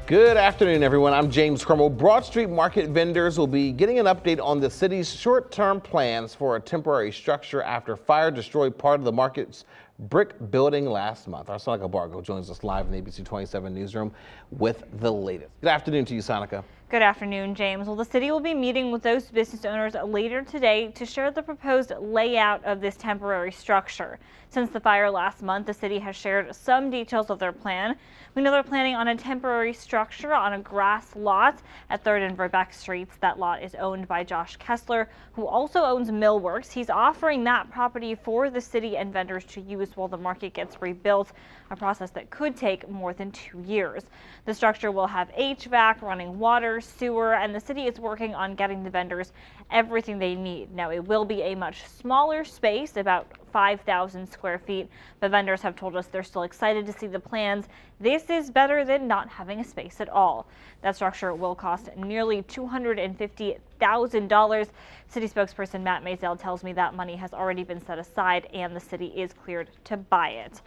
Good afternoon, everyone. I'm James Crummell. Broad Street Market vendors will be getting an update on the city's short-term plans for a temporary structure after fire destroyed part of the market's brick building last month. Our Sonica Bargo joins us live in the ABC 27 newsroom with the latest. Good afternoon to you, Sonica. Good afternoon, James. Well, the city will be meeting with those business owners later today to share the proposed layout of this temporary structure. Since the fire last month, the city has shared some details of their plan. We know they're planning on a temporary structure on a grass lot at 3rd and Verbeck Streets. That lot is owned by Josh Kessler, who also owns Millworks. He's offering that property for the city and vendors to use while the market gets rebuilt, a process that could take more than 2 years. The structure will have HVAC, running water, sewer, and the city is working on getting the vendors everything they need. Now, it will be a much smaller space, about 5,000 square feet, but vendors have told us they're still excited to see the plans. This is better than not having a space at all. That structure will cost nearly $250,000. City spokesperson Matt Maisel tells me that money has already been set aside and the city is cleared to buy it.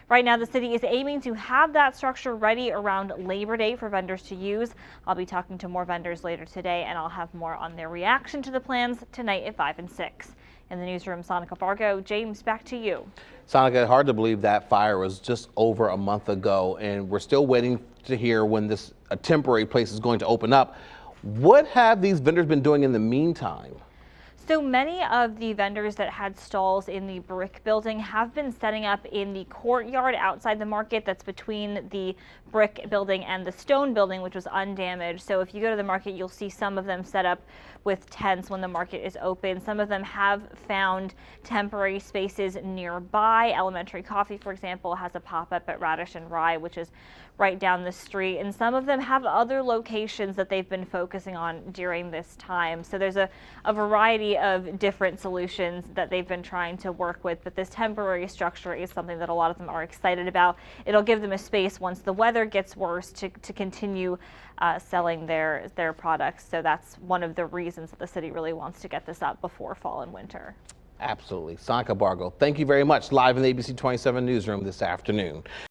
Right now, the city is aiming to have that structure ready around Labor Day for vendors to use. I'll be talking to more vendors later today, and I'll have more on their reaction to the plans tonight at 5 and 6. In the newsroom, Sonica Bargo. James, back to you. Sonica, hard to believe that fire was just over a month ago, and we're still waiting to hear when this temporary place is going to open up. What have these vendors been doing in the meantime? So many of the vendors that had stalls in the brick building have been setting up in the courtyard outside the market that's between the brick building and the stone building, which was undamaged. So if you go to the market, you'll see some of them set up with tents when the market is open. Some of them have found temporary spaces nearby. Elementary Coffee, for example, has a pop-up at Radish and Rye, which is right down the street. And some of them have other locations that they've been focusing on during this time. So there's a variety of different solutions that they've been trying to work with, but this temporary structure is something that a lot of them are excited about. It'll give them a space once the weather gets worse to continue selling their products. So that's one of the reasons that the city really wants to get this up before fall and winter. Absolutely. Sonica Bargo, thank you very much. Live in the ABC 27 newsroom this afternoon.